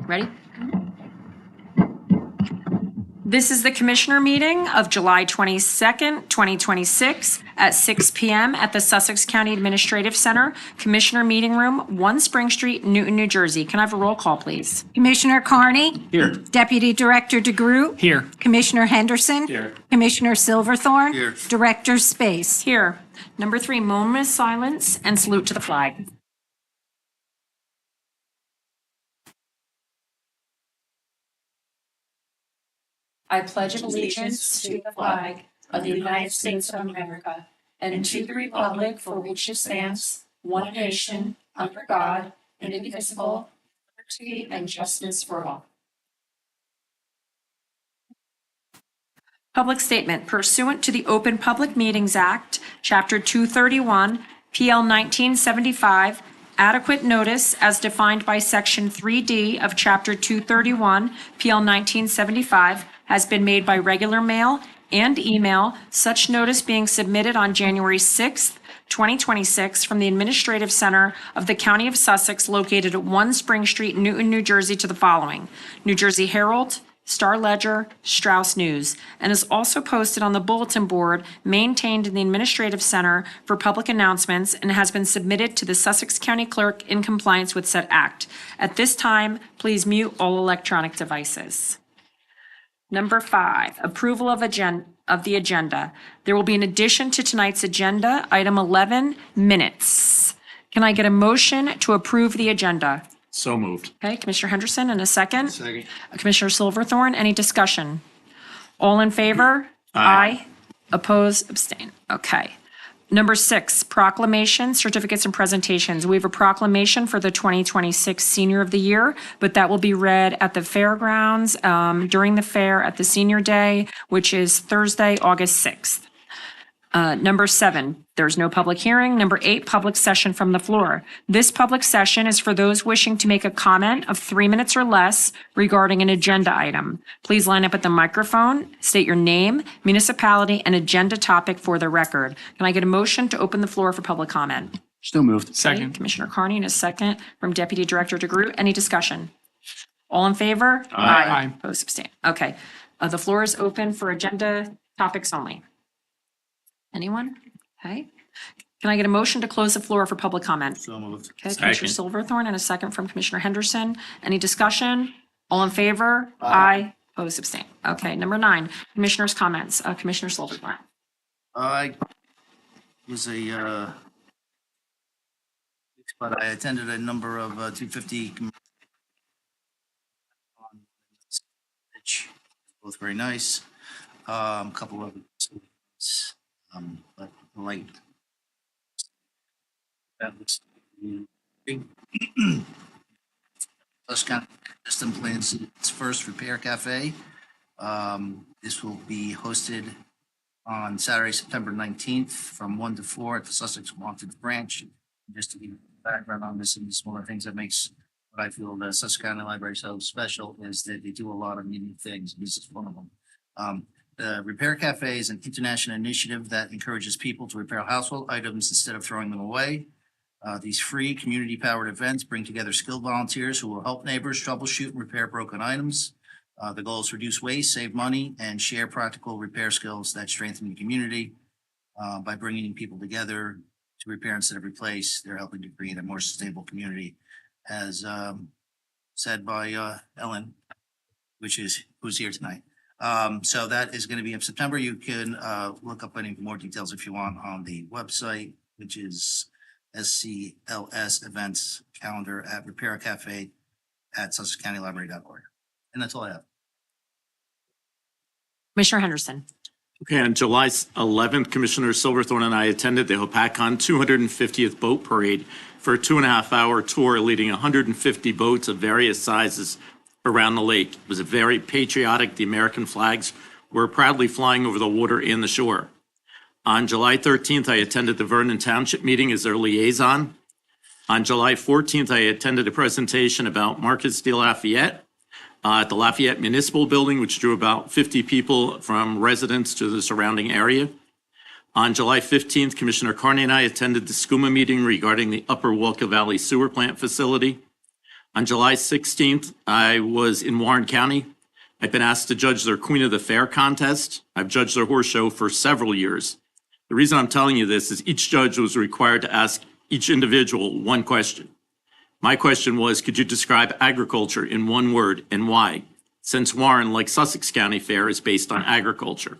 Ready? This is the Commissioner meeting of July 22nd, 2026 at 6 p.m. at the Sussex County Administrative Center, Commissioner Meeting Room, 1 Spring Street, Newton, New Jersey. Can I have a roll call, please? Commissioner Carney? Here. Deputy Director DeGroot? Here. Commissioner Henderson? Here. Commissioner Silverthorne? Here. Director Space? Here. Number 3, moment of silence and salute to the flag. I pledge allegiance to the flag of the United States of America and to the republic for which it stands, one nation, under God, indivisible, with liberty and justice for all. Public statement pursuant to the Open Public Meetings Act, Chapter 231, PL 1975, adequate notice as defined by Section 3D of Chapter 231, PL 1975, has been made by regular mail and email, such notice being submitted on January 6th, 2026 from the Administrative Center of the County of Sussex located at 1 Spring Street, Newton, New Jersey to the following: New Jersey Herald, Star Ledger, Strauss News, and is also posted on the bulletin board maintained in the Administrative Center for public announcements and has been submitted to the Sussex County Clerk in compliance with said act. At this time, please mute all electronic devices. Number 5, approval of the agenda. There will be an addition to tonight's agenda, item 11, minutes. Can I get a motion to approve the agenda? So moved. Okay, Commissioner Henderson, and a second. Second. Commissioner Silverthorne, any discussion? All in favor? Aye. Oppose, abstain. Okay. Number 6, proclamation, certificates, and presentations. We have a proclamation for the 2026 Senior of the Year, but that will be read at the fairgrounds during the fair at the Senior Day, which is Thursday, August 6th. Number 7, there's no public hearing. Number 8, public session from the floor. This public session is for those wishing to make a comment of 3 minutes or less regarding an agenda item. Please line up at the microphone, state your name, municipality, and agenda topic for the record. Can I get a motion to open the floor for public comment? Still moved. Okay, Second. Commissioner Carney, and a second from Deputy Director DeGroot. Any discussion? All in favor? Aye. Opposed, abstain. Okay. The floor is open for agenda topics only. Anyone? Okay. Can I get a motion to close the floor for public comment? So moved. Okay, Commissioner Silverthorne, and a second from Commissioner Henderson. Any discussion? All in favor? Aye. Opposed, abstain. Okay, number 9, Commissioners' comments. Commissioner Silverthorne. I was but I attended a number of 250 which both very nice. Couple of but like that looks Sussex County System plans its first repair cafe. This will be hosted on Saturday, September 19th from 1 to 4 at the Sussex Wanted Branch. Just to give you background on this and some of the things that makes what I feel the Sussex County Library so special is that they do a lot of neat things. This is one of them. The Repair Cafe is an international initiative that encourages people to repair household items instead of throwing them away. These free community-powered events bring together skilled volunteers who will help neighbors troubleshoot and repair broken items. The goal is to reduce waste, save money, and share practical repair skills that strengthen the community. By bringing people together to repair instead of replace, they're helping to create a more sustainable community, as said by Ellen, who's here tonight. So that is going to be in September. You can look up any more details if you want on the website, which is SCLS events calendar at Repair Cafe at SussexCountyLibrary.org. And that's all I have. Commissioner Henderson. Okay, on July 11th, Commissioner Silverthorne and I attended the Hopatcon 250th Boat Parade for a 2.5-hour tour leading 150 boats of various sizes around the lake. It was a very patriotic. The American flags were proudly flying over the water and the shore. On July 13th, I attended the Vernon Township meeting as their liaison. On July 14th, I attended a presentation about Marcus de Lafayette at the Lafayette Municipal Building, which drew about 50 people from residents to the surrounding area. On July 15th, Commissioner Carney and I attended the SCUMA meeting regarding the Upper Walker Valley Sewer Plant Facility. On July 16th, I was in Warren County. I've been asked to judge their Queen of the Fair contest. I've judged their horse show for several years. The reason I'm telling you this is each judge was required to ask each individual one question. My question was, could you describe agriculture in one word and why? Since Warren, like Sussex County Fair, is based on agriculture.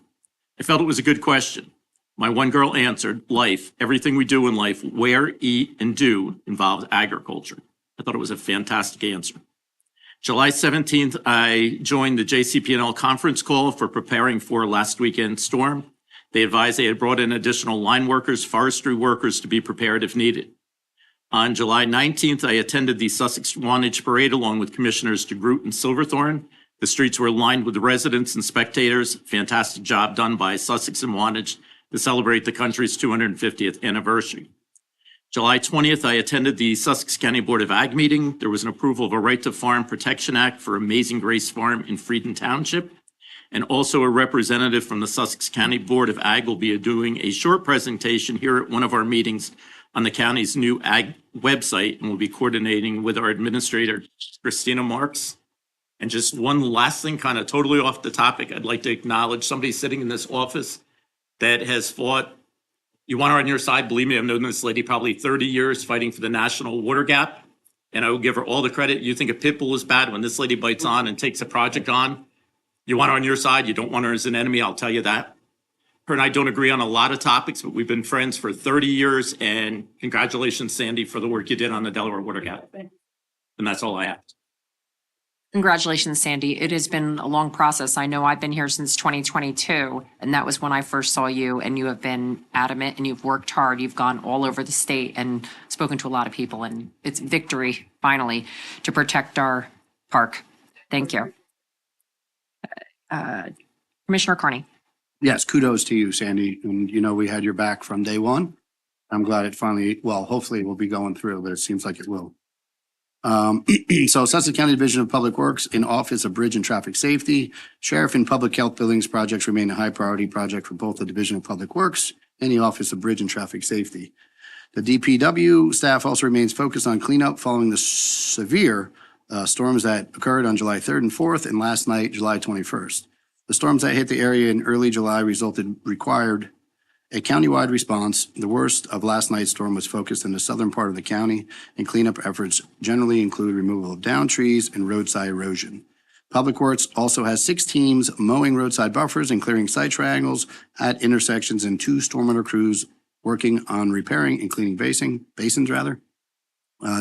I felt it was a good question. My one girl answered, life. Everything we do in life, wear, eat, and do involves agriculture. I thought it was a fantastic answer. July 17th, I joined the JCP&L conference call for preparing for last weekend's storm. They advised they had brought in additional line workers, forestry workers to be prepared if needed. On July 19th, I attended the Sussex Wantage Parade along with Commissioners DeGroot and Silverthorne. The streets were lined with residents and spectators. Fantastic job done by Sussex and Wantage to celebrate the country's 250th anniversary. July 20th, I attended the Sussex County Board of Ag meeting. There was an approval of a Right to Farm Protection Act for Amazing Grace Farm in Frieden Township. And also a representative from the Sussex County Board of Ag will be doing a short presentation here at one of our meetings on the county's new ag website, and we'll be coordinating with our administrator, Christina Marks. And just one last thing, kind of totally off the topic, I'd like to acknowledge somebody sitting in this office that has fought. You want her on your side. Believe me, I've known this lady probably 30 years fighting for the national water gap. And I will give her all the credit. You think a pit bull is bad when this lady bites on and takes a project on. You want her on your side. You don't want her as an enemy. I'll tell you that. Her and I don't agree on a lot of topics, but we've been friends for 30 years. And congratulations, Sandy, for the work you did on the Delaware water gap. And that's all I have. Congratulations, Sandy. It has been a long process. I know I've been here since 2022, and that was when I first saw you, and you have been adamant and you've worked hard. You've gone all over the state and spoken to a lot of people, and it's victory, finally, to protect our park. Thank you. Commissioner Carney. Yes, kudos to you, Sandy. And we had your back from day one. I'm glad it finally, well, hopefully it will be going through, but it seems like it will. So Sussex County Division of Public Works in Office of Bridge and Traffic Safety, Sheriff and Public Health Buildings projects remain a high priority project for both the Division of Public Works and the Office of Bridge and Traffic Safety. The DPW staff also remains focused on cleanup following the severe storms that occurred on July 3rd and 4th and last night, July 21st. The storms that hit the area in early July required a countywide response. The worst of last night's storm was focused in the southern part of the county, and cleanup efforts generally include removal of downed trees and roadside erosion. Public Works also has 6 teams mowing roadside buffers and clearing site triangles at intersections, and 2 stormwater crews working on repairing and cleaning basins.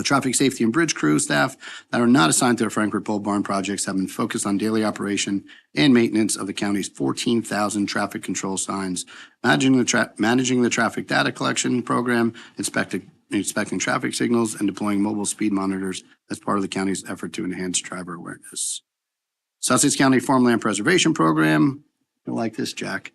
Traffic safety and bridge crew staff that are not assigned to the Frankfurt Pole Barn projects have been focused on daily operation and maintenance of the county's 14,000 traffic control signs, managing the traffic data collection program, inspecting traffic signals, and deploying mobile speed monitors as part of the county's effort to enhance driver awareness. Sussex County Farmland Preservation Program. You'll like this, Jack.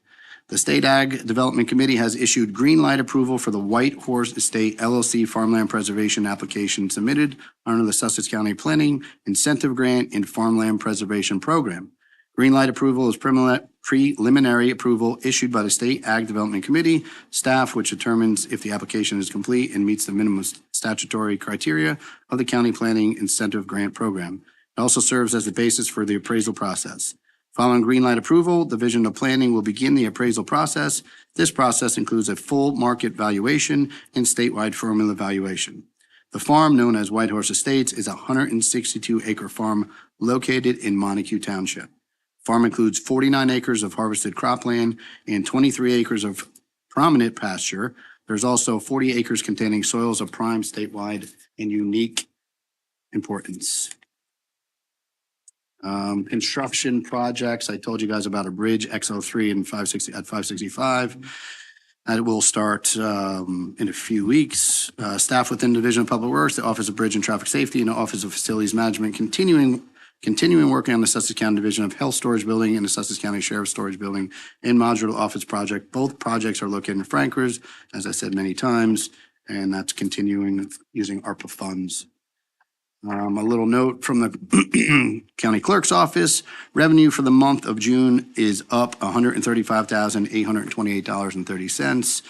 The State Ag Development Committee has issued green light approval for the White Horse Estate LLC farmland preservation application submitted under the Sussex County Planning Incentive Grant and Farmland Preservation Program. Green light approval is preliminary approval issued by the State Ag Development Committee staff, which determines if the application is complete and meets the minimum statutory criteria of the County Planning Incentive Grant Program. It also serves as the basis for the appraisal process. Following green light approval, the Division of Planning will begin the appraisal process. This process includes a full market valuation and statewide formula valuation. The farm, known as White Horse Estates, is a 162-acre farm located in Montague Township. Farm includes 49 acres of harvested cropland and 23 acres of prominent pasture. There's also 40 acres containing soils of prime, statewide, and unique importance. Construction projects. I told you guys about a bridge X03 and 565. That will start in a few weeks. Staff within the Division of Public Works, the Office of Bridge and Traffic Safety, and the Office of Facilities Management continuing working on the Sussex County Division of Health Storage Building and the Sussex County Sheriff's Storage Building and Modular Office Project. Both projects are located in Frankfurt, as I said many times, and that's continuing using ARPA funds. A little note from the county clerk's office. Revenue for the month of June is up $135,828.30.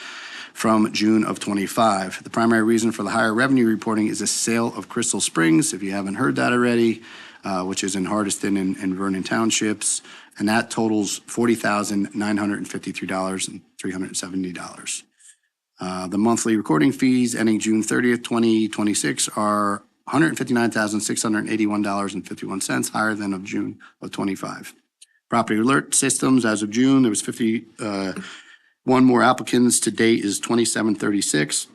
from June of 25. The primary reason for the higher revenue reporting is the sale of Crystal Springs, if you haven't heard that already, which is in Hardiston and Vernon Townships, and that totals $40,953.370. The monthly recording fees ending June 30th, 2026 are $159,681.51, higher than of June of 25. Property alert systems, as of June, there was 51 more applicants. To date is 2736.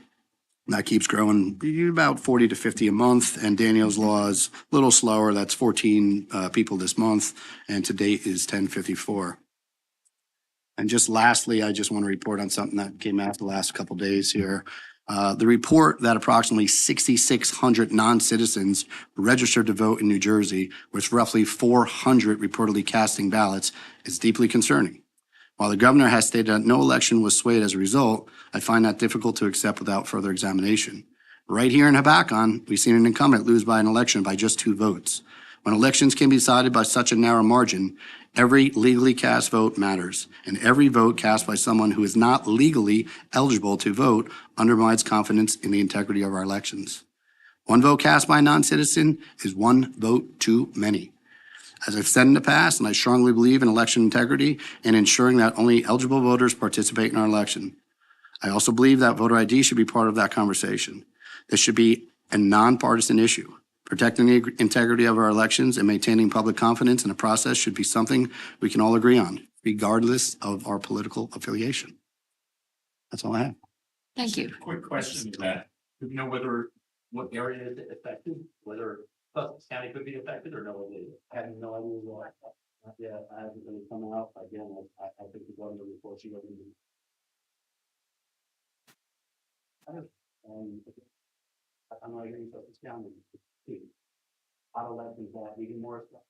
That keeps growing about 40 to 50 a month. And Daniel's Law is a little slower. That's 14 people this month. And to date is 1054. And just lastly, I just want to report on something that came out the last couple days here. The report that approximately 6,600 non-citizens registered to vote in New Jersey, with roughly 400 reportedly casting ballots, is deeply concerning. While the governor has stated that no election was swayed as a result, I find that difficult to accept without further examination. Right here in Habakkon, we've seen an incumbent lose by an election by just 2 votes. When elections can be decided by such a narrow margin, every legally cast vote matters, and every vote cast by someone who is not legally eligible to vote undermines confidence in the integrity of our elections. 1 vote cast by a non-citizen is 1 vote too many. As I've said in the past, and I strongly believe in election integrity and ensuring that only eligible voters participate in our election. I also believe that voter ID should be part of that conversation. This should be a nonpartisan issue. Protecting the integrity of our elections and maintaining public confidence in the process should be something we can all agree on, regardless of our political affiliation. That's all I have. Thank you. Quick question to that. Do you know what area is affected, whether Sussex County could be affected or no? I have no idea why. Yeah, I haven't really come out. Again, I think the governor report she doesn't do. I'm not hearing Sussex County. Out of that, that even more stuff.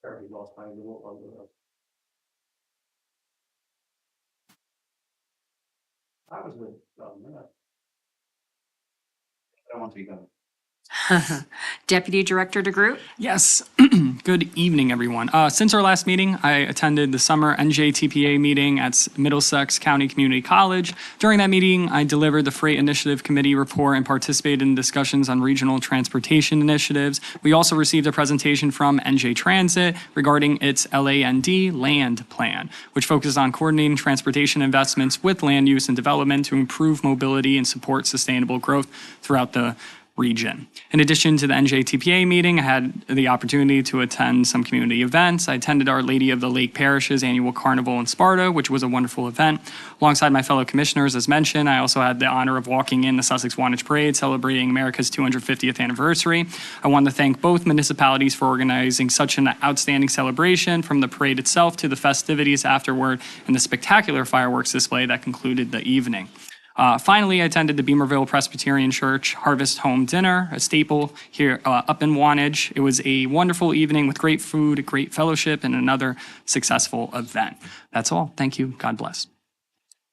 Everybody lost by a little or little. I was with, I don't want to be gone. Deputy Director DeGroot? Yes. Good evening, everyone. Since our last meeting, I attended the summer NJTPA meeting at Middlesex County Community College. During that meeting, I delivered the Freight Initiative Committee report and participated in discussions on regional transportation initiatives. We also received a presentation from NJ Transit regarding its LAND land plan, which focuses on coordinating transportation investments with land use and development to improve mobility and support sustainable growth throughout the region. In addition to the NJTPA meeting, I had the opportunity to attend some community events. I attended Our Lady of the Lake Parish's annual carnival in Sparta, which was a wonderful event. Alongside my fellow commissioners, as mentioned, I also had the honor of walking in the Sussex Wantage Parade, celebrating America's 250th anniversary. I want to thank both municipalities for organizing such an outstanding celebration, from the parade itself to the festivities afterward and the spectacular fireworks display that concluded the evening. Finally, I attended the Beamerville Presbyterian Church Harvest Home Dinner, a staple here up in Wantage. It was a wonderful evening with great food, great fellowship, and another successful event. That's all. Thank you. God bless.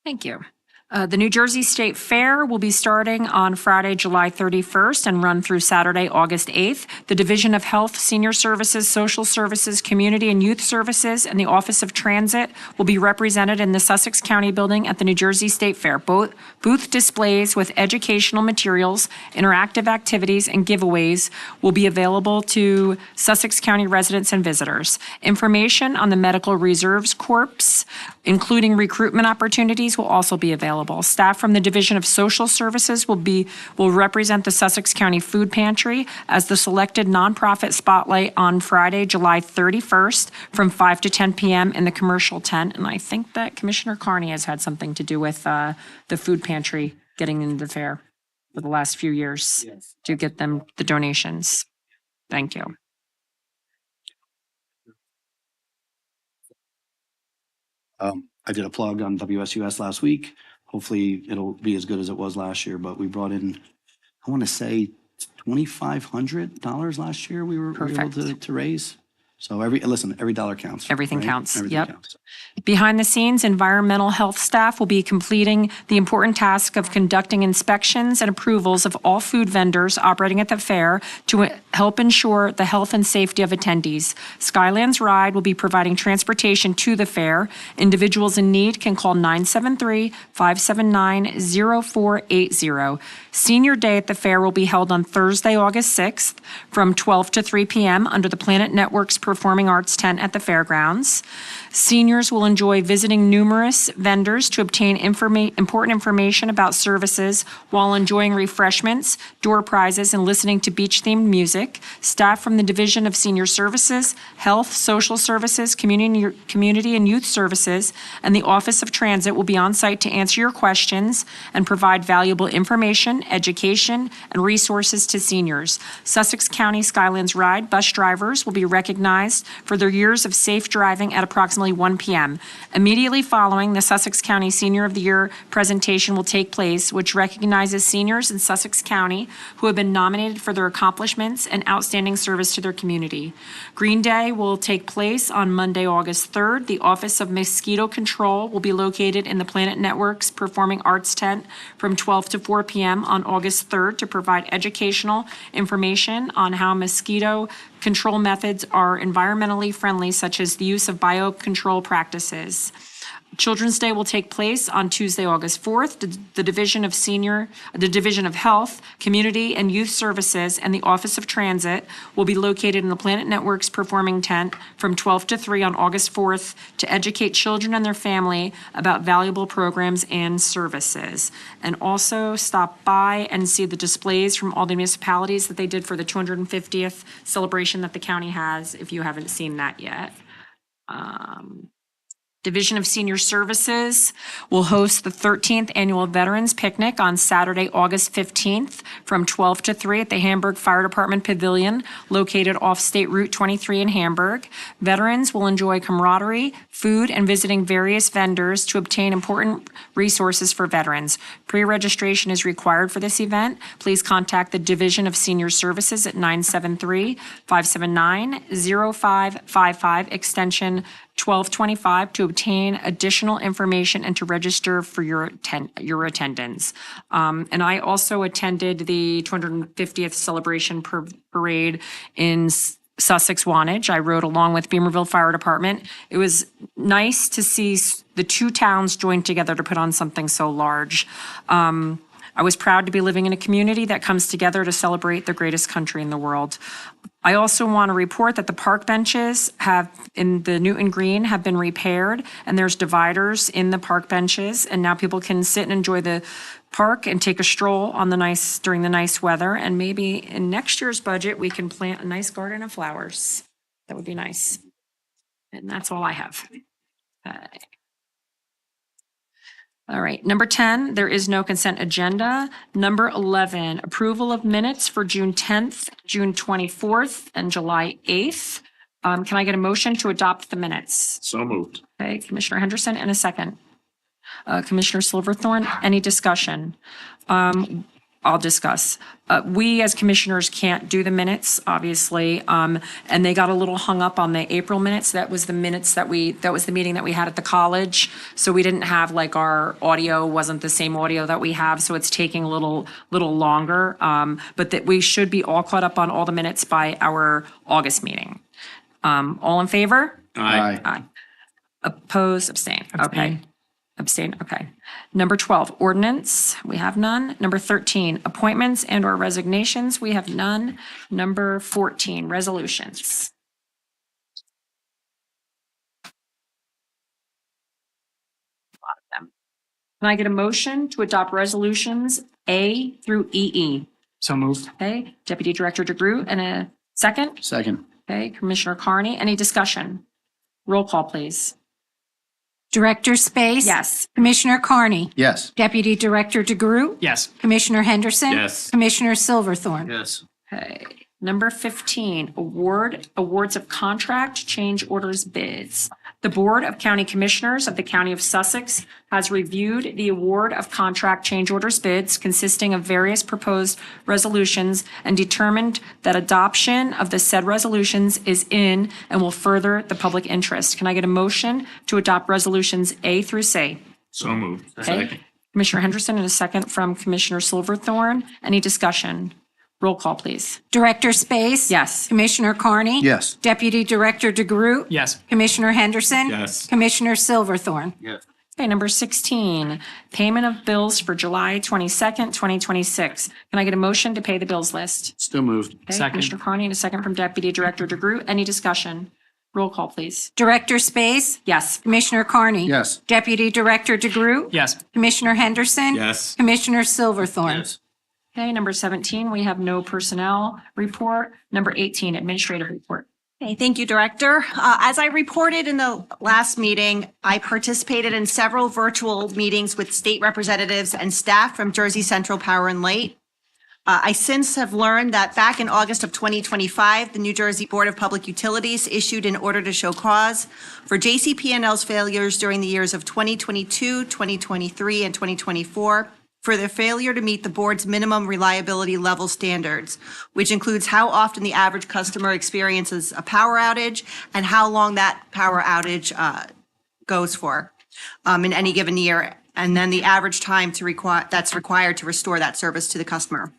Thank you. The New Jersey State Fair will be starting on Friday, July 31st and run through Saturday, August 8th. The Division of Health, Senior Services, Social Services, Community and Youth Services, and the Office of Transit will be represented in the Sussex County Building at the New Jersey State Fair. Both booth displays with educational materials, interactive activities, and giveaways will be available to Sussex County residents and visitors. Information on the Medical Reserves Corps, including recruitment opportunities, will also be available. Staff from the Division of Social Services will represent the Sussex County Food Pantry as the selected nonprofit spotlight on Friday, July 31st from 5 to 10 p.m. in the commercial tent. And I think that Commissioner Carney has had something to do with the food pantry getting into the fair for the last few years to get them the donations. Thank you. I did a plug on WSUS last week. Hopefully it'll be as good as it was last year, but we brought in, I want to say $2,500 last year we were able to raise. So every dollar counts. Everything right? counts, Everything yep. counts. Behind the scenes, environmental health staff will be completing the important task of conducting inspections and approvals of all food vendors operating at the fair to help ensure the health and safety of attendees. Skylands Ride will be providing transportation to the fair. Individuals in need can call 973-579-0480. Senior Day at the fair will be held on Thursday, August 6th from 12 to 3 p.m. under the Planet Network's Performing Arts tent at the fairgrounds. Seniors will enjoy visiting numerous vendors to obtain important information about services while enjoying refreshments, door prizes, and listening to beach-themed music. Staff from the Division of Senior Services, Health, Social Services, Community and Youth Services, and the Office of Transit will be on site to answer your questions and provide valuable information, education, and resources to seniors. Sussex County Skylands Ride bus drivers will be recognized for their years of safe driving at approximately 1 p.m. Immediately following, the Sussex County Senior of the Year presentation will take place, which recognizes seniors in Sussex County who have been nominated for their accomplishments and outstanding service to their community. Green Day will take place on Monday, August 3rd. The Office of Mosquito Control will be located in the Planet Network's Performing Arts tent from 12 to 4 p.m. on August 3rd to provide educational information on how mosquito control methods are environmentally friendly, such as the use of biocontrol practices. Children's Day will take place on Tuesday, August 4th. The Division of Health, Community and Youth Services, and the Office of Transit will be located in the Planet Network's performing tent from 12 to 3 on August 4th to educate children and their family about valuable programs and services. And also stop by and see the displays from all the municipalities that they did for the 250th celebration that the county has, if you haven't seen that yet. Division of Senior Services will host the 13th Annual Veterans Picnic on Saturday, August 15th from 12 to 3 at the Hamburg Fire Department Pavilion located off State Route 23 in Hamburg. Veterans will enjoy camaraderie, food, and visiting various vendors to obtain important resources for veterans. Pre-registration is required for this event. Please contact the Division of Senior Services at 973-579-0555, extension 1225 to obtain additional information and to register for your attendance. And I also attended the 250th celebration parade in Sussex Wantage. I rode along with Beamerville Fire Department. It was nice to see the two towns join together to put on something so large. I was proud to be living in a community that comes together to celebrate the greatest country in the world. I also want to report that the park benches in the Newton Green have been repaired, and there's dividers in the park benches, and now people can sit and enjoy the park and take a stroll during the nice weather. And maybe in next year's budget, we can plant a nice garden of flowers. That would be nice. And that's all I have. All right, number 10, there is no consent agenda. Number 11, approval of minutes for June 10th, June 24th, and July 8th. Can I get a motion to adopt the minutes? So moved. Okay, Commissioner Henderson, and a second. Commissioner Silverthorne, any discussion? I'll discuss. We as commissioners can't do the minutes, obviously, and they got a little hung up on the April minutes. That was the minutes that was the meeting that we had at the college. So we didn't have, like, our audio wasn't the same audio that we have, so it's taking a little longer. But that we should be all caught up on all the minutes by our August meeting. All in favor? Aye. Oppose, abstain. Okay. Abstain, okay. Number 12, ordinance, we have none. Number 13, appointments and or resignations, we have none. Number 14, resolutions. A lot of them. Can I get a motion to adopt resolutions A through EE? So moved. Okay, Deputy Director DeGroot, and a second? Second. Okay, Commissioner Carney, any discussion? Roll call, please. Director Space? Yes. Commissioner Carney? Yes. Deputy Director DeGroot? Yes. Commissioner Henderson? Yes. Commissioner Silverthorne? Yes. Okay, number 15, awards of contract change orders bids. The Board of County Commissioners of the County of Sussex has reviewed the award of contract change orders bids consisting of various proposed resolutions and determined that adoption of the said resolutions is in and will further the public interest. Can I get a motion to adopt resolutions A through C? So moved. Okay. Commissioner Henderson and a second from Commissioner Silverthorne. Any discussion? Roll call, please. Director Space? Yes. Commissioner Carney? Yes. Deputy Director DeGroot? Yes. Commissioner Henderson? Yes. Commissioner Silverthorne? Yes. Okay, number 16, payment of bills for July 22nd, 2026. Can I get a motion to pay the bills list? Still moved. Okay, Second. Commissioner Carney and a second from Deputy Director DeGroot. Any discussion? Roll call, please. Director Space? Yes. Commissioner Carney? Yes. Deputy Director DeGroot? Yes. Commissioner Henderson? Yes. Commissioner Silverthorne? Yes. Okay, number 17, we have no personnel report. Number 18, administrative report. Okay, thank you, Director. As I reported in the last meeting, I participated in several virtual meetings with state representatives and staff from Jersey Central Power and Light. I since have learned that back in August of 2025, the New Jersey Board of Public Utilities issued an order to show cause for JCP&L's failures during the years of 2022, 2023, and 2024 for their failure to meet the board's minimum reliability level standards, which includes how often the average customer experiences a power outage and how long that power outage goes for in any given year, and then the average time that's required to restore that service to the customer.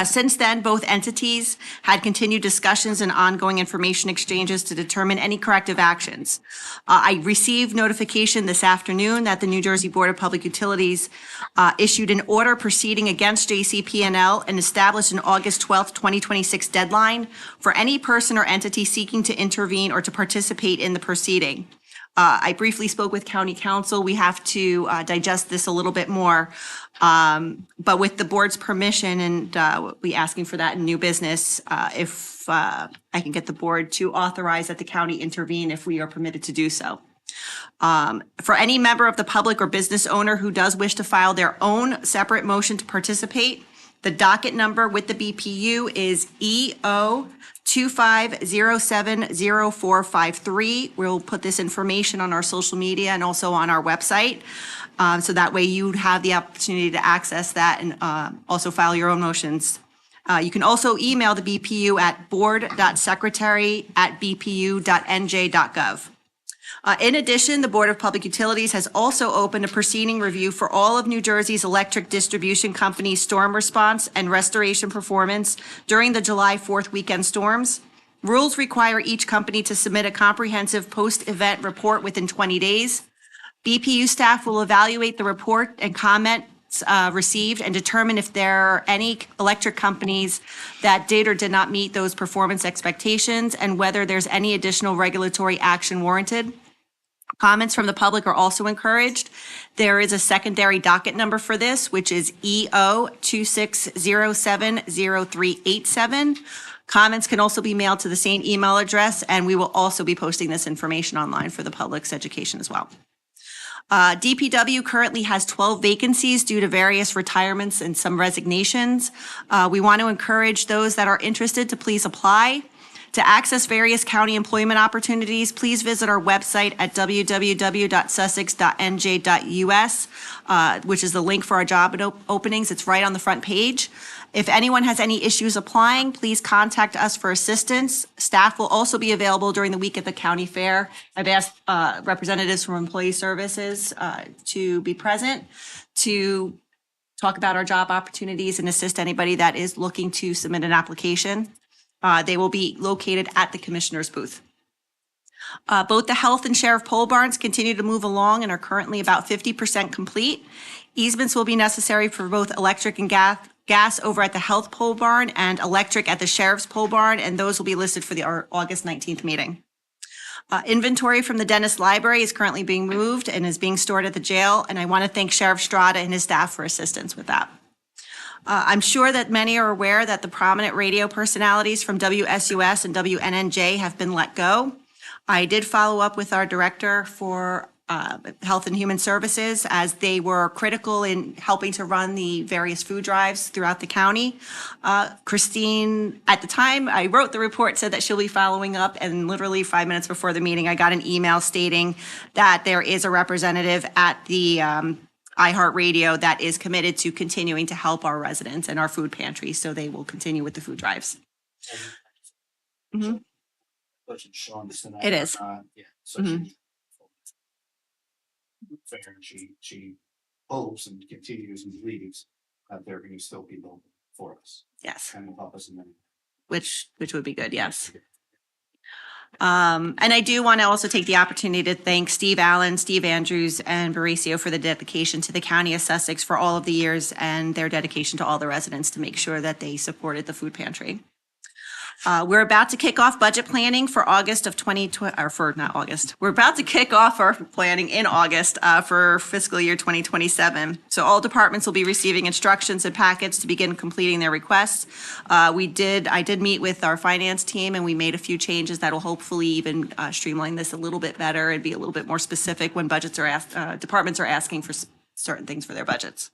Since then, both entities had continued discussions and ongoing information exchanges to determine any corrective actions. I received notification this afternoon that the New Jersey Board of Public Utilities issued an order proceeding against JCP&L and established an August 12th, 2026 deadline for any person or entity seeking to intervene or to participate in the proceeding. I briefly spoke with County Council. We have to digest this a little bit more. But with the board's permission, and we'll be asking for that in new business, if I can get the board to authorize that the county intervene if we are permitted to do so. For any member of the public or business owner who does wish to file their own separate motion to participate, the docket number with the BPU is EO 25070453. We'll put this information on our social media and also on our website. So that way you have the opportunity to access that and also file your own motions. You can also email the BPU at board.secretary@bpu.nj.gov. In addition, the Board of Public Utilities has also opened a proceeding review for all of New Jersey's electric distribution companies' storm response and restoration performance during the July 4th weekend storms. Rules require each company to submit a comprehensive post-event report within 20 days. BPU staff will evaluate the report and comments received and determine if there are any electric companies that did or did not meet those performance expectations and whether there's any additional regulatory action warranted. Comments from the public are also encouraged. There is a secondary docket number for this, which is EO 26070387. Comments can also be mailed to the same email address, and we will also be posting this information online for the public's education as well. DPW currently has 12 vacancies due to various retirements and some resignations. We want to encourage those that are interested to please apply. To access various county employment opportunities, please visit our website at www.sussex.nj.us, which is the link for our job openings. It's right on the front page. If anyone has any issues applying, please contact us for assistance. Staff will also be available during the week at the county fair. I've asked representatives from Employee Services to be present to talk about our job opportunities and assist anybody that is looking to submit an application. They will be located at the commissioner's booth. Both the health and sheriff pole barns continue to move along and are currently about 50% complete. Easements will be necessary for both electric and gas over at the health pole barn and electric at the sheriff's pole barn, and those will be listed for our August 19th meeting. Inventory from the Dennis Library is currently being moved and is being stored at the jail, and I want to thank Sheriff Strada and his staff for assistance with that. I'm sure that many are aware that the prominent radio personalities from WSUS and WNNJ have been let go. I did follow up with our director for Health and Human Services, as they were critical in helping to run the various food drives throughout the county. Christine, at the time I wrote the report, said that she'll be following up, and literally 5 minutes before the meeting, I got an email stating that there is a representative at the iHeartRadio that is committed to continuing to help our residents and our food pantry, so they will continue with the food drives. Mhm. It is. Mhm. Fair, and she hopes and continues and believes that there can still be people for us Yes, and will help us in many. which would be good, yes. And I do want to also take the opportunity to thank Steve Allen, Steve Andrews, and Mauricio for the dedication to the County of Sussex for all of the years and their dedication to all the residents to make sure that they supported the food pantry. We're about to kick off budget planning for August of 2020, or for not August. We're about to kick off our planning in August for fiscal year 2027. So all departments will be receiving instructions and packets to begin completing their requests. I did meet with our finance team, and we made a few changes that will hopefully even streamline this a little bit better and be a little bit more specific when budgets are asked, departments are asking for certain things for their budgets.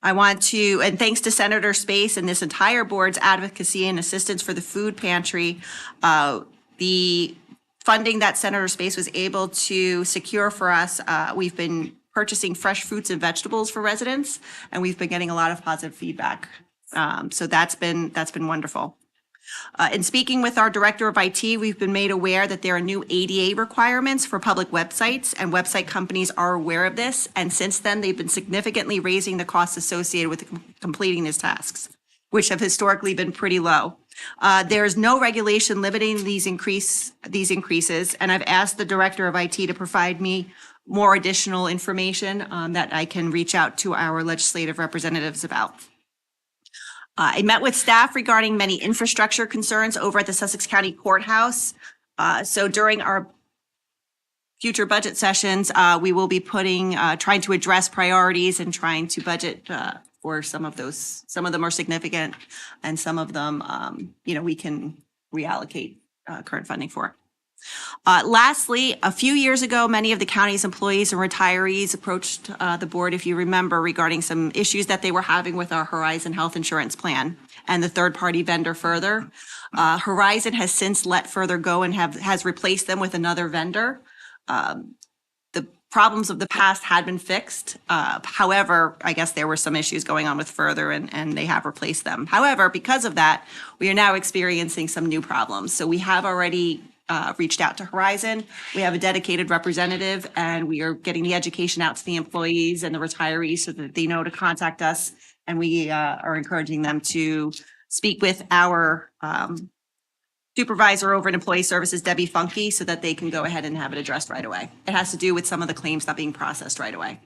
I want to, and thanks to Senator Space and this entire board's advocacy and assistance for the food pantry, the funding that Senator Space was able to secure for us, we've been purchasing fresh fruits and vegetables for residents, and we've been getting a lot of positive feedback. So that's been wonderful. In speaking with our director of IT, we've been made aware that there are new ADA requirements for public websites, and website companies are aware of this. And since then, they've been significantly raising the costs associated with completing these tasks, which have historically been pretty low. There is no regulation limiting these increases, and I've asked the director of IT to provide me more additional information that I can reach out to our legislative representatives about. I met with staff regarding many infrastructure concerns over at the Sussex County Courthouse. So during our future budget sessions, we will be trying to address priorities and trying to budget for some of those. Some of them are significant, and some of them, we can reallocate current funding for. Lastly, a few years ago, many of the county's employees and retirees approached the board, if you remember, regarding some issues that they were having with our Horizon Health Insurance Plan and the third-party vendor Further. Horizon has since let Further go and has replaced them with another vendor. The problems of the past had been fixed. However, I guess there were some issues going on with Further, and they have replaced them. However, because of that, we are now experiencing some new problems. So we have already reached out to Horizon. We have a dedicated representative, and we are getting the education out to the employees and the retirees so that they know to contact us. And we are encouraging them to speak with our supervisor over at Employee Services, Debbie Funky, so that they can go ahead and have it addressed right away. It has to do with some of the claims not being processed right away.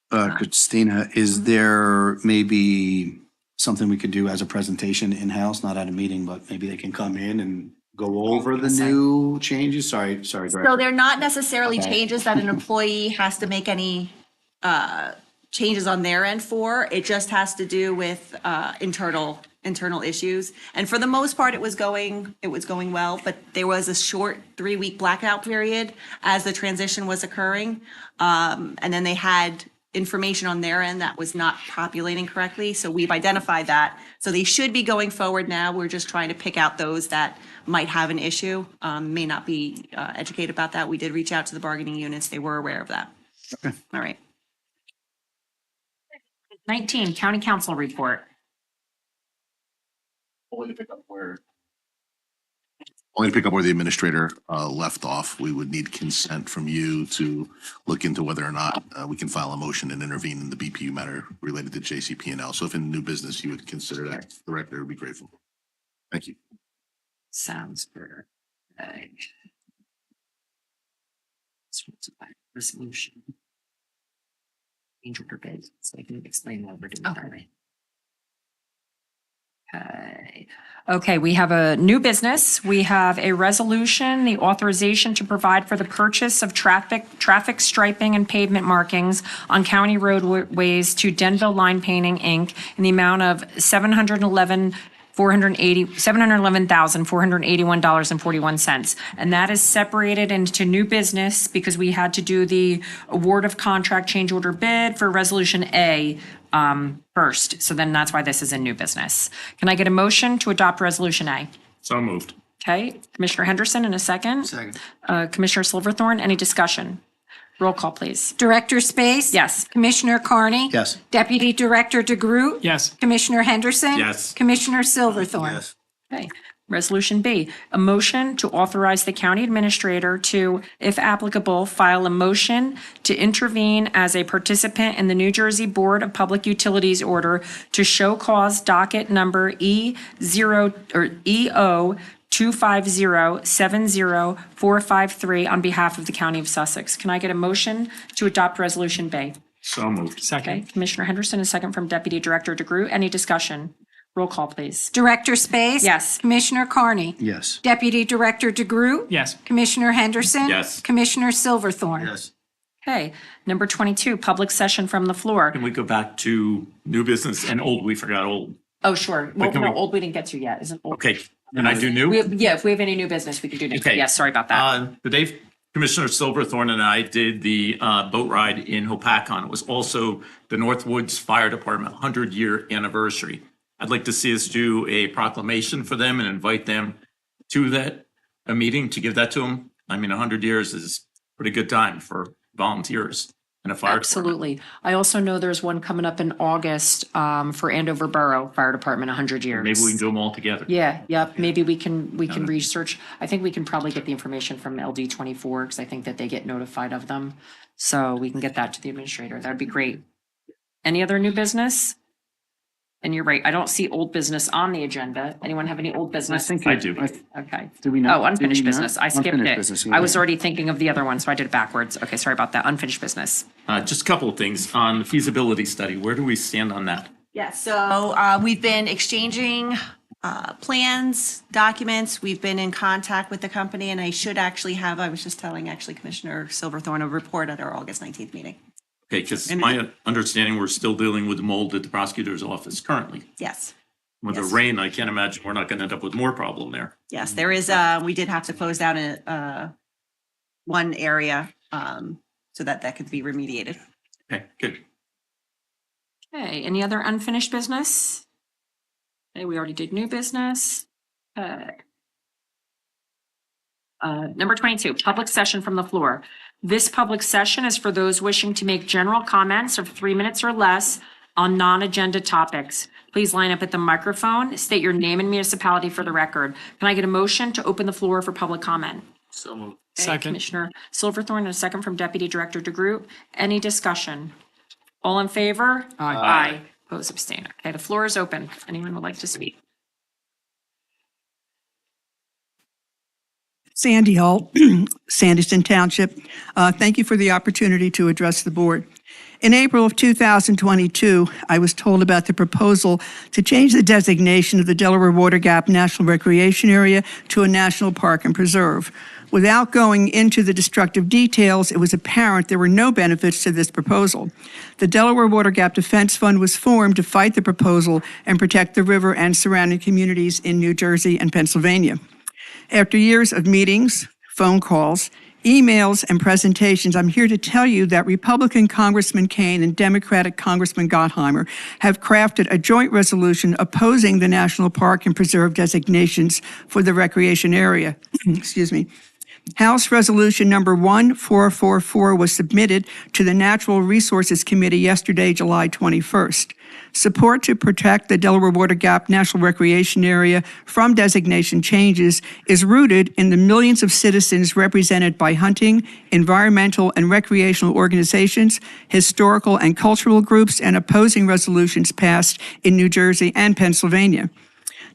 Christina, is there maybe something we could do as a presentation in-house, not at a meeting, but maybe they can come in and go over the new changes? Sorry, So Director. they're not necessarily Okay. changes that an employee has to make any changes on their end for. It just has to do with internal issues. And for the most part, it was going well, but there was a short 3-week blackout period as the transition was occurring. And then they had information on their end that was not populating correctly. So we've identified that. So they should be going forward now. We're just trying to pick out those that might have an issue, may not be educated about that. We did reach out to the bargaining units. They were aware of that. Okay. All right. 19, County Council report. Only to pick up where the administrator left off, we would need consent from you to look into whether or not we can file a motion and intervene in the BPU matter related to JCP&L. So if in new business you would consider that, the director would be grateful. Thank you. Sounds good. Okay. Resolution. Angel Brigade, so I can explain what we're doing. Okay, we have a new business. We have a resolution, the authorization to provide for the purchase of traffic striping and pavement markings on county roadways to Denville Line Painting, Inc. in the amount of $711,481.41. And that is separated into new business because we had to do the award of contract change order bid for Resolution A first. So then that's why this is in new business. Can I get a motion to adopt Resolution A? So moved. Okay, Commissioner Henderson in a second. Second. Commissioner Silverthorne, any discussion? Roll call, please. Director Space? Yes. Commissioner Carney? Yes. Deputy Director DeGroot? Yes. Commissioner Henderson? Yes. Commissioner Silverthorne? Yes. Okay. Resolution B, a motion to authorize the county administrator to, if applicable, file a motion to intervene as a participant in the New Jersey Board of Public Utilities order to show cause docket number EO 250-70453 on behalf of the County of Sussex. Can I get a motion to adopt Resolution B? So moved. Okay, Second. Commissioner Henderson, a second from Deputy Director DeGroot. Any discussion? Roll call, please. Director Space? Yes. Commissioner Carney? Yes. Deputy Director DeGroot? Yes. Commissioner Henderson? Yes. Commissioner Silverthorne? Yes. Okay, number 22, public session from the floor. Can we go back to new business and old? We forgot old. Oh, sure. Well, can no, we- old we didn't get to yet, isn't old? Okay, and I do new? If we have any new business, we can do new. Okay. Yes, sorry about that. Today, Commissioner Silverthorne and I did the boat ride in Hopatcon. It was also the Northwoods Fire Department 100-year anniversary. I'd like to see us do a proclamation for them and invite them to a meeting to give that to them. I mean, 100 years is a pretty good time for volunteers in a fire department. Absolutely. I also know there's one coming up in August for Andover Borough Fire Department, 100 years. Maybe we can do them all together. Yeah, yep. Maybe we can research. I think we can probably get the information from LD24 because I think that they get notified of them. So we can get that to the administrator. That'd be great. Any other new business? And you're right, I don't see old business on the agenda. Anyone have any old business? I do. Okay. Do we not? Oh, unfinished do we not? business. I skipped Unfinished it. business, I was yeah. already thinking of the other one, so I did it backwards. Okay, sorry about that. Unfinished business. Just a couple of things on the feasibility study. Where do we stand on that? Yeah, so we've been exchanging plans, documents. We've been in contact with the company, and I should actually have, I was just telling actually Commissioner Silverthorne, a report at our August 19th meeting. Okay, because my understanding, we're still dealing with mold at the prosecutor's office currently. Yes. With the Yes. rain, I can't imagine we're not going to end up with more problem there. Yes, there is, we did have to close down one area so that could be remediated. Okay, good. Okay, any other unfinished business? Okay, we already did new business. Number 22, public session from the floor. This public session is for those wishing to make general comments of 3 minutes or less on non-agenda topics. Please line up at the microphone, state your name and municipality for the record. Can I get a motion to open the floor for public comment? So moved. Okay, Second. Commissioner Silverthorne, and a second from Deputy Director DeGroot. Any discussion? All in favor? Aye. Aye. Oppose, abstain. Okay, the floor is open. Anyone would like to speak? Sandy Hall, Sanderson Township. Thank you for the opportunity to address the board. In April of 2022, I was told about the proposal to change the designation of the Delaware Water Gap National Recreation Area to a national park and preserve. Without going into the destructive details, it was apparent there were no benefits to this proposal. The Delaware Water Gap Defense Fund was formed to fight the proposal and protect the river and surrounding communities in New Jersey and Pennsylvania. After years of meetings, phone calls, emails, and presentations, I'm here to tell you that Republican Congressman Kane and Democratic Congressman Gottheimer have crafted a joint resolution opposing the National Park and Preserve designations for the recreation area. Excuse me. House Resolution Number 1444 was submitted to the Natural Resources Committee yesterday, July 21st. Support to protect the Delaware Water Gap National Recreation Area from designation changes is rooted in the millions of citizens represented by hunting, environmental and recreational organizations, historical and cultural groups, and opposing resolutions passed in New Jersey and Pennsylvania.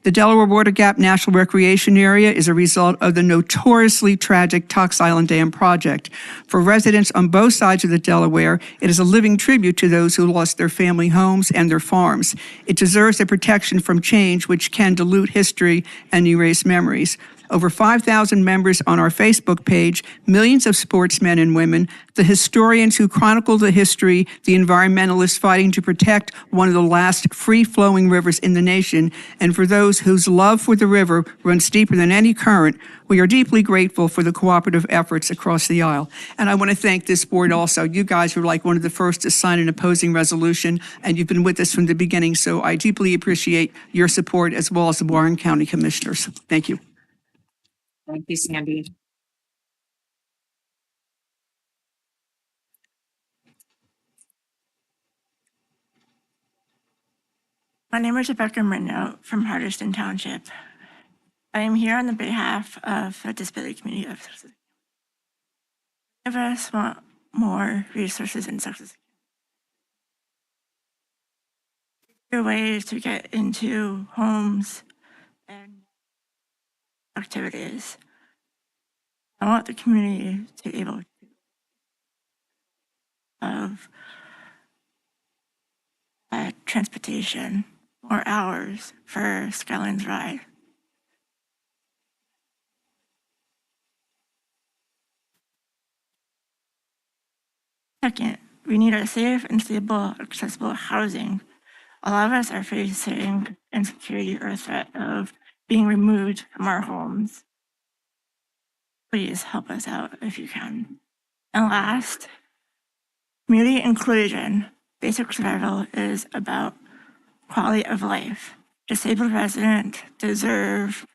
The Delaware Water Gap National Recreation Area is a result of the notoriously tragic Tox Island Dam project. For residents on both sides of the Delaware, it is a living tribute to those who lost their family homes and their farms. It deserves the protection from change which can dilute history and erase memories. Over 5,000 members on our Facebook page, millions of sportsmen and women, the historians who chronicle the history, the environmentalists fighting to protect one of the last free-flowing rivers in the nation, and for those those whose love for the river runs deeper than any current, we are deeply grateful for the cooperative efforts across the aisle. And I want to thank this board also. You guys were like one of the first to sign an opposing resolution, and you've been with us from the beginning. So I deeply appreciate your support as well as the Warren County Commissioners. Thank you. Thank you, Sandy. My name is Rebecca Murno from Hardiston Township. I am here on the behalf of the disability community of Sussex. Many of us want more resources in Sussex. There are ways to get into homes and activities. I want the community to be able to of transportation, more hours for Skyline's ride. Second, we need a safe and stable, accessible housing. A lot of us are facing insecurity or threat of being removed from our homes. Please help us out if you can. And last, community inclusion. Basic survival is about quality of life. Disabled residents deserve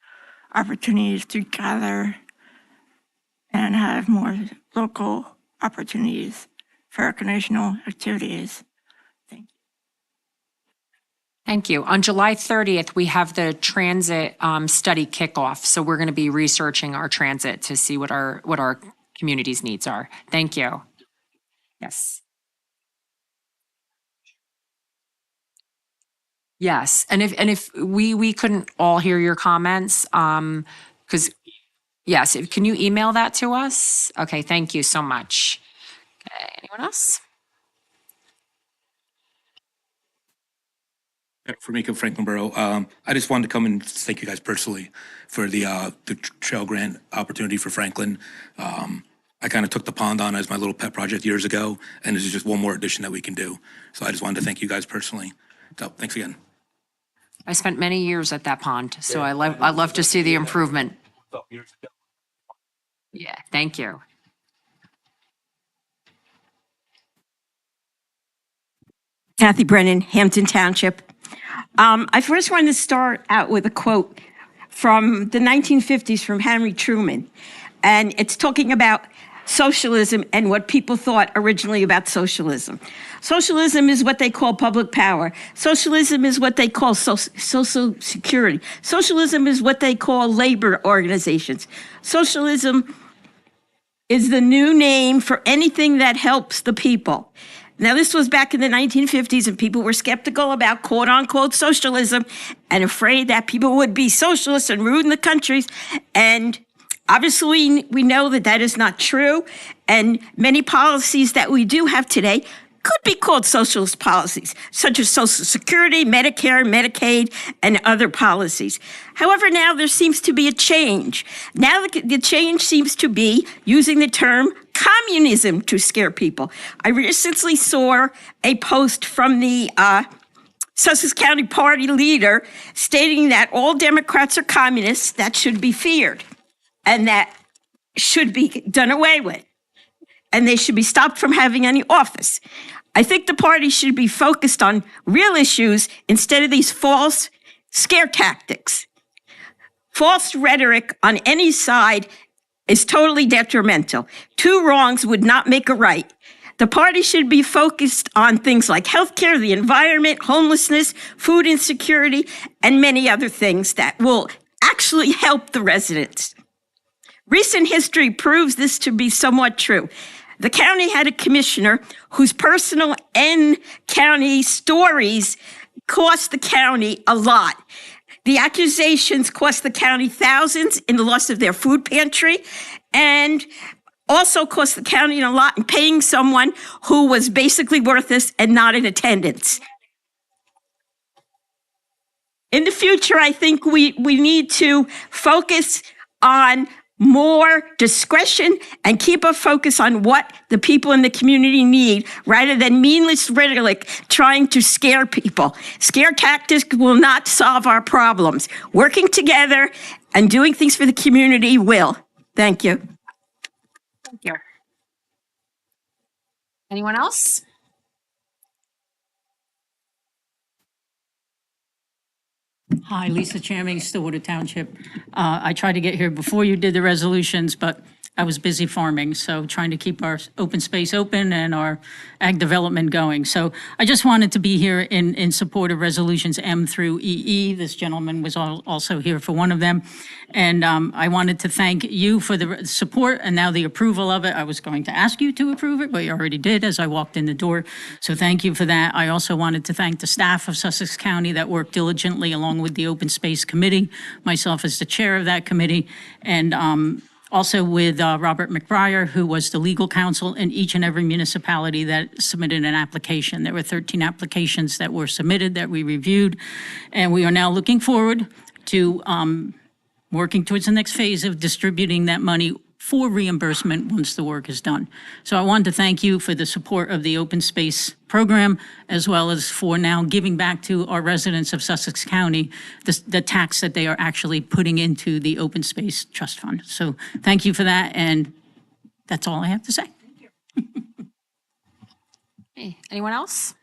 opportunities to gather and have more local opportunities for recreational activities. Thank you. Thank you. On July 30th, we have the transit study kickoff. So we're going to be researching our transit to see what our community's needs are. Thank you. Yes. Yes. And if we couldn't all hear your comments, because yes, can you email that to us? Okay, thank you so much. Okay, anyone else? For me, Franklin Borough. I just wanted to come and thank you guys personally for the trail grant opportunity for Franklin. I kind of took the pond on as my little pet project years ago, and this is just one more addition that we can do. So I just wanted to thank you guys personally. So thanks again. I spent many years at that pond, so I love to see the improvement. Yeah, thank you. Kathy Brennan, Hampton Township. I first wanted to start out with a quote from the 1950s from Henry Truman. And it's talking about socialism and what people thought originally about socialism. Socialism is what they call public power. Socialism is what they call social security. Socialism is what they call labor organizations. Socialism is the new name for anything that helps the people. Now, this was back in the 1950s, and people were skeptical about quote-unquote socialism and afraid that people would be socialists and ruin the countries. And obviously, we know that that is not true. And many policies that we do have today could be called socialist policies, such as Social Security, Medicare, Medicaid, and other policies. However, now there seems to be a change. Now the change seems to be using the term communism to scare people. I recently saw a post from the Sussex County Party leader stating that all Democrats are communists, that should be feared, and that should be done away with, and they should be stopped from having any office. I think the party should be focused on real issues instead of these false scare tactics. False rhetoric on any side is totally detrimental. Two wrongs would not make a right. The party should be focused on things like healthcare, the environment, homelessness, food insecurity, and many other things that will actually help the residents. Recent history proves this to be somewhat true. The county had a commissioner whose personal and county stories cost the county a lot. The accusations cost the county thousands in the loss of their food pantry, and also cost the county a lot in paying someone who was basically worthless and not in attendance. In the future, I think we need to focus on more discretion and keep a focus on what the people in the community need rather than meaningless rhetoric trying to scare people. Scare tactics will not solve our problems. Working together and doing things for the community will. Thank you. Thank you. Anyone else? Hi, Lisa Chamming, Stillwater Township. I tried to get here before you did the resolutions, but I was busy farming, so trying to keep our open space open and our ag development going. So I just wanted to be here in support of resolutions M through EE. This gentleman was also here for one of them. And I wanted to thank you for the support and now the approval of it. I was going to ask you to approve it, but you already did as I walked in the door. So thank you for that. I also wanted to thank the staff of Sussex County that worked diligently along with the Open Space Committee, myself as the chair of that committee, and also with Robert McBriar, who was the legal counsel in each and every municipality that submitted an application. There were 13 applications that were submitted that we reviewed, and we are now looking forward to working towards the next phase of distributing that money for reimbursement once the work is done. So I wanted to thank you for the support of the open space program, as well as for now giving back to our residents of Sussex County the tax that they are actually putting into the open space trust fund. So thank you for that, and that's all I have to say. Okay, anyone else?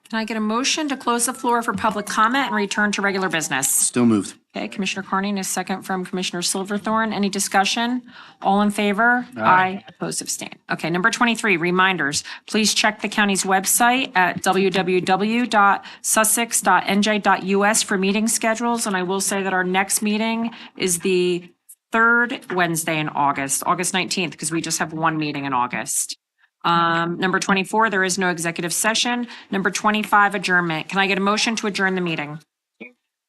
Can I get a motion to close the floor for public comment and return to regular business? Still moved. Okay, Commissioner Carney, and a second from Commissioner Silverthorne. Any discussion? All in favor? Aye. Opposed, abstain. Okay, number 23, reminders. Please check the county's website at www.sussex.nj.us for meeting schedules. And I will say that our next meeting is the third Wednesday in August, August 19th, because we just have one meeting in August. Number 24, there is no executive session. Number 25, adjournment. Can I get a motion to adjourn the meeting?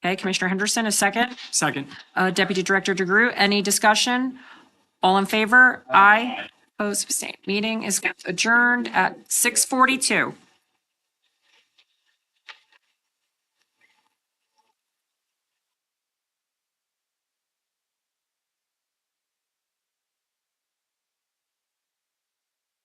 Okay, Commissioner Henderson, a second. Second. Deputy Director DeGroot, any discussion? All in favor? Aye. Opposed, abstained. Meeting is adjourned at 6:42.